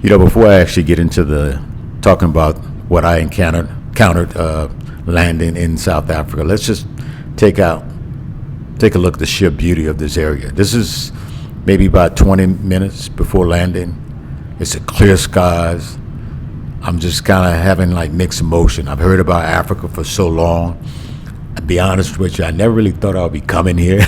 Before I actually get into the talking about what I encountered landing in South Africa, let's just take a look at the sheer beauty of this area. This is maybe about 20 minutes before landing. It's a clear skies. I'm just kind of having like mixed emotion. I've heard about Africa for so long. To be honest with you, I never really thought I would be coming here.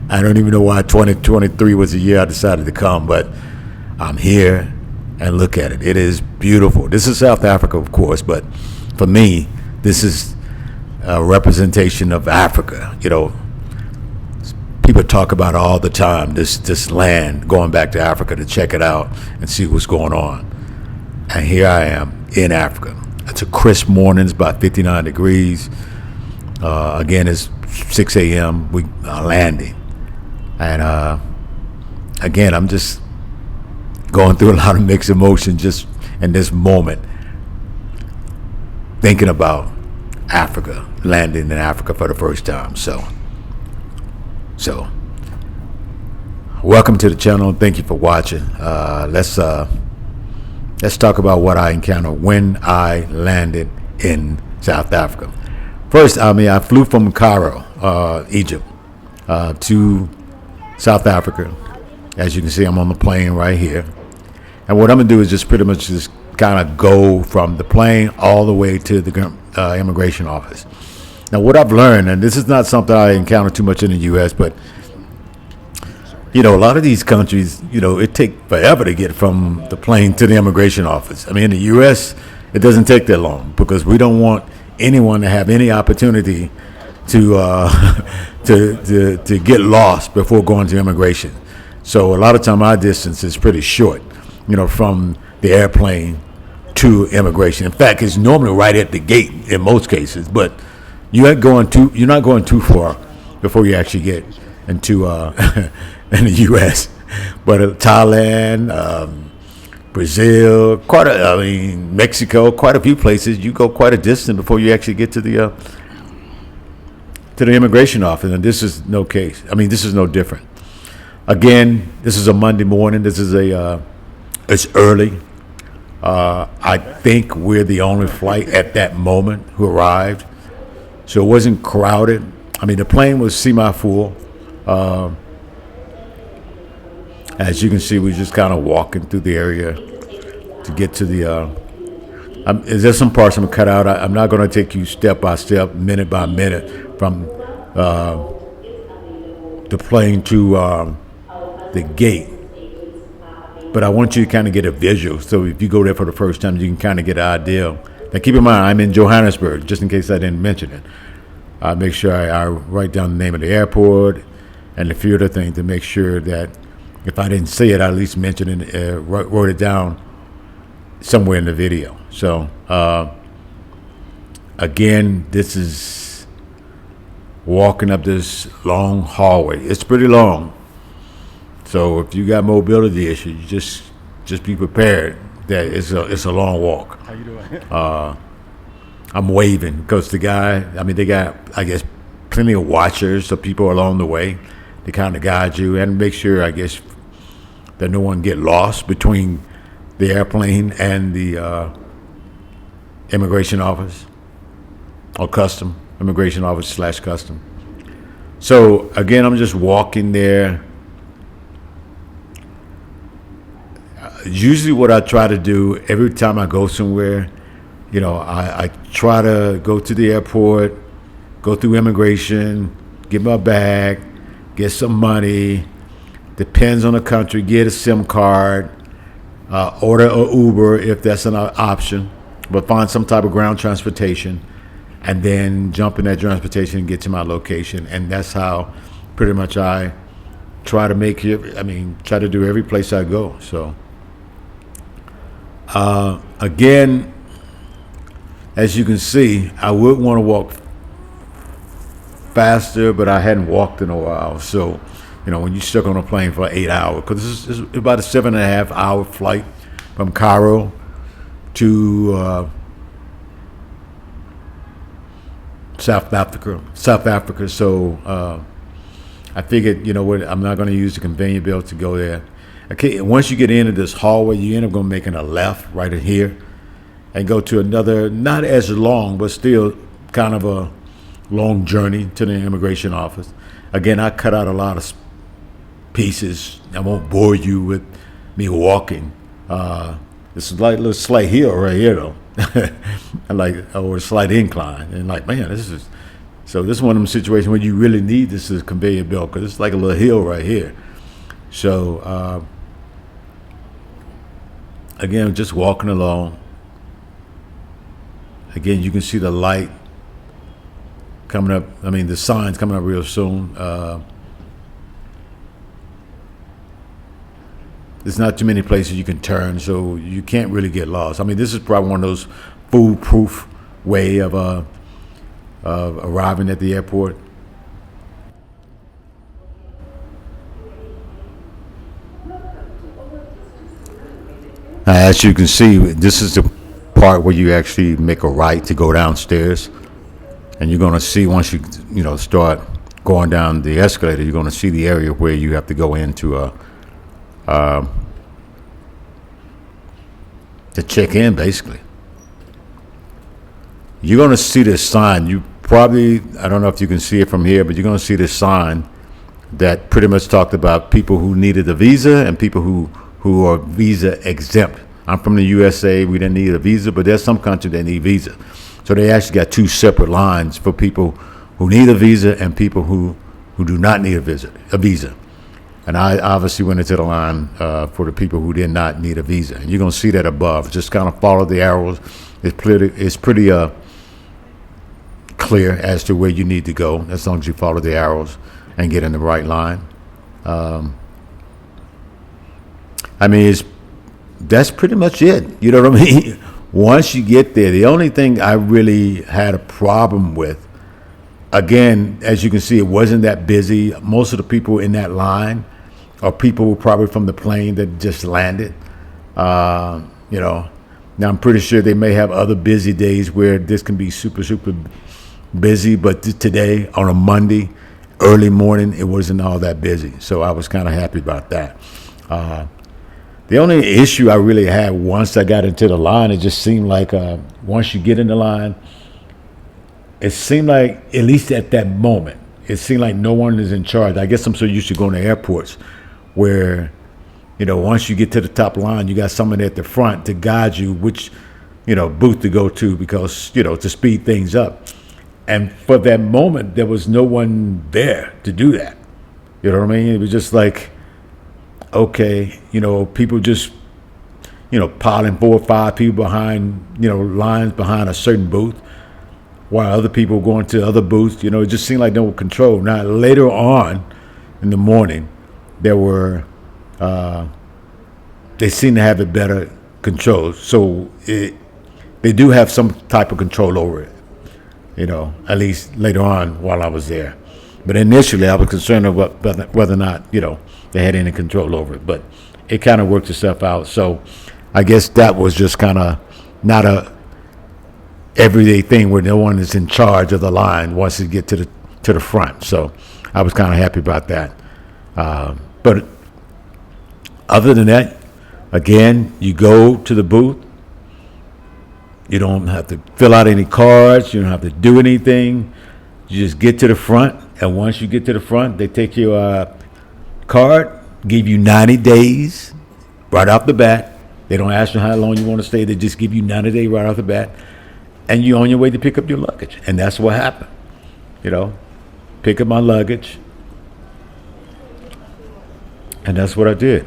I don't even know why 2023 was the year I decided to come, but I'm here. And look at it. It is beautiful. This is South Africa, of course, but for me, this is a representation of Africa. People talk about it all the time, this land, going back to Africa to check it out and see what's going on. And here I am in Africa. It's a crisp morning. It's about 59 degrees. Again, it's 6 a.m. We are landing. And again, I'm just going through a lot of mixed emotions just in this moment, thinking about Africa, landing in Africa for the first time. So welcome to the channel. Thank you for watching. Let's talk about what I encountered when I landed in South Africa. First, I flew from Cairo, Egypt, to South Africa. As you can see, I'm on the plane right here. And what I'm going to do is just pretty much just kind of go from the plane all the way to the immigration office. Now, what I've learned, and this is not something I encounter too much in the U.S., but, a lot of these countries, it takes forever to get from the plane to the immigration office. I mean, in the U.S., it doesn't take that long because we don't want anyone to have any opportunity to to get lost before going to immigration. So a lot of time our distance is pretty short, from the airplane to immigration. In fact, it's normally right at the gate in most cases, but you're not going too far before you actually get into in the U.S. But Thailand, Brazil, Mexico, quite a few places, you go quite a distance before you actually get to the immigration office, and this is no case. This is no different. Again, this is a Monday morning. This is it's early. I think we're the only flight at that moment who arrived. So it wasn't crowded. The plane was semi-full. As you can see, we're just kind of walking through the area to get to the, there's some parts I'm going to cut out. I'm not going to take you step by step, minute by minute from the plane to the gate, but I want you to kind of get a visual. So if you go there for the first time, you can kind of get an idea. Now keep in mind, I'm in Johannesburg, just in case I didn't mention it. I make sure I write down the name of the airport and a few other things to make sure that if I didn't say it, I at least mention it, wrote it down somewhere in the video. So again, this is walking up this long hallway. It's pretty long. So if you got mobility issues, just be prepared that it's a long walk. How you doing? I'm waving because the guy, they got, I guess, plenty of watchers, so people along the way to kind of guide you and make sure, I guess, that no one get lost between the airplane and the immigration office or immigration office / custom. So again, I'm just walking there. Usually what I try to do every time I go somewhere, I try to go to the airport, go through immigration, get my bag, get some money, depends on the country, get a SIM card, order an Uber if that's an option, but find some type of ground transportation, and then jump in that transportation and get to my location. And that's how pretty much I try to make it, try to do every place I go. So again, as you can see, I would want to walk faster, but I hadn't walked in a while. So, when you're stuck on a plane for 8 hours, because this is about a 7.5 hour flight from Cairo to South Africa. So I figured, I'm not going to use the conveyor belt to go there. Okay, once you get into this hallway, you end up going making a left right in here, and go to another, not as long, but still kind of a long journey to the immigration office. Again, I cut out a lot of pieces. I won't bore you with me walking. This is like a little slight hill right here, though, and or a slight incline, and man, this is one of them situations where you really need this as a conveyor belt because it's like a little hill right here. So again, just walking along. Again, you can see the light coming up. I mean, the sign's coming up real soon. There's not too many places you can turn, so you can't really get lost. I mean, this is probably one of those foolproof way of arriving at the airport. Now, as you can see, this is the part where you actually make a right to go downstairs, and you're going to see once you start going down the escalator, you're going to see the area where you have to go into to check in. Basically, you're going to see this sign. You probably, I don't know if you can see it from here, but you're going to see this sign that pretty much talked about people who needed a visa and people who are visa exempt. I'm from the USA. We didn't need a visa, but there's some countries that need visa. So they actually got two separate lines for people who need a visa and people who do not need a visa. And I obviously went into the line for the people who did not need a visa. And you're going to see that above. Just kind of follow the arrows. It's pretty clear as to where you need to go as long as you follow the arrows and get in the right line. I mean, that's pretty much it. You know what I mean? Once you get there, the only thing I really had a problem with, again, as you can see, it wasn't that busy. Most of the people in that line are people probably from the plane that just landed. Now I'm pretty sure they may have other busy days where this can be super, super busy, but today on a Monday, early morning, it wasn't all that busy. So I was kind of happy about that. The only issue I really had once I got into the line, it just seemed like once you get in the line, it seemed like, at least at that moment, it seemed like no one is in charge. I guess I'm so used to going to airports where, once you get to the top line, you got someone at the front to guide you which, booth to go to because, to speed things up. And for that moment, there was no one there to do that. You know what I mean? It was just like, okay, people just, piling 4 or 5 people behind, lines behind a certain booth while other people were going to other booths. It just seemed like no control. Now, later on in the morning, there were, they seem to have it better controlled. So they do have some type of control over it, at least later on while I was there. But initially, I was concerned about whether or not, they had any control over it. But it kind of worked itself out. So I guess that was just kind of not a everyday thing where no one is in charge of the line once you get to the front. So I was kind of happy about that. But other than that, again, you go to the booth. You don't have to fill out any cards. You don't have to do anything. You just get to the front. And once you get to the front, they take your card, give you 90 days right off the bat. They don't ask you how long you want to stay. They just give you 90 days right off the bat. And you're on your way to pick up your luggage. And that's what happened. Pick up my luggage. And that's what I did.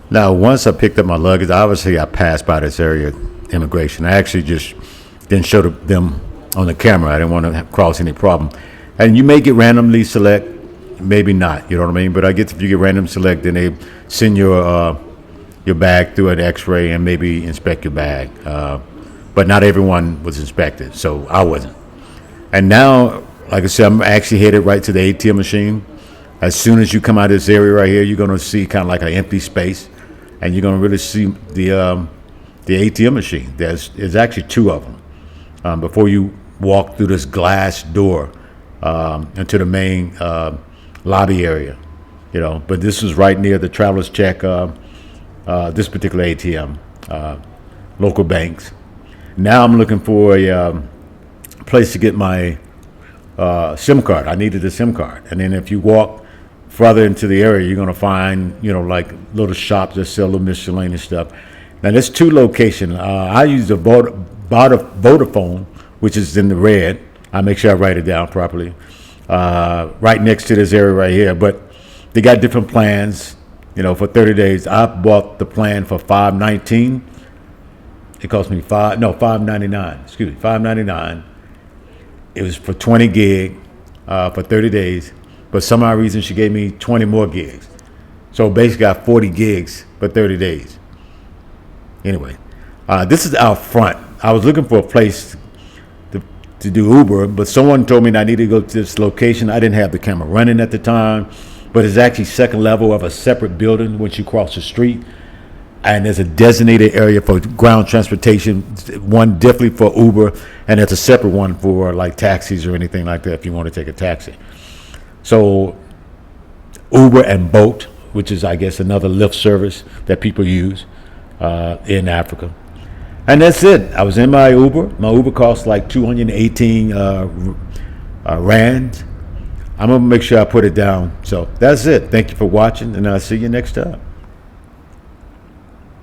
Now, once I picked up my luggage, obviously I passed by this area, immigration. I actually just didn't show them on the camera. I didn't want to cause any problem. And you may get randomly select, maybe not, you know what I mean? But I guess if you get random select, then they send your bag through an x-ray and maybe inspect your bag. But not everyone was inspected, so I wasn't. And now, like I said, I'm actually headed right to the ATM machine. As soon as you come out of this area right here, you're going to see kind of like an empty space. And you're going to really see the ATM machine. There's actually 2 of them. Before you walk through this glass door into the main lobby area, But this was right near the Travelers Check, this particular ATM, local banks. Now I'm looking for a place to get my SIM card. I needed a SIM card. And then if you walk further into the area, you're going to find, like little shops that sell little miscellaneous stuff. Now, there's two locations. I use the Vodafone, which is in the red. I make sure I write it down properly. Right next to this area right here. But they got different plans, for 30 days. I bought the plan for $5.19. It cost me $5.99. Excuse me, $5.99. It was for 20 gig for 30 days. But some odd reason she gave me 20 more gigs. So basically I got 40 gigs for 30 days. Anyway, this is out front. I was looking for a place to do Uber, but someone told me that I needed to go to this location. I didn't have the camera running at the time, but it's actually second level of a separate building once you cross the street. And there's a designated area for ground transportation, one definitely for Uber, and there's a separate one for like taxis or anything like that if you want to take a taxi. So Uber and Bolt, which is, I guess, another Lyft service that people use in Africa. And that's it. I was in my Uber. My Uber cost like 218 Rand. I'm going to make sure I put it down. So that's it. Thank you for watching, and I'll see you next time.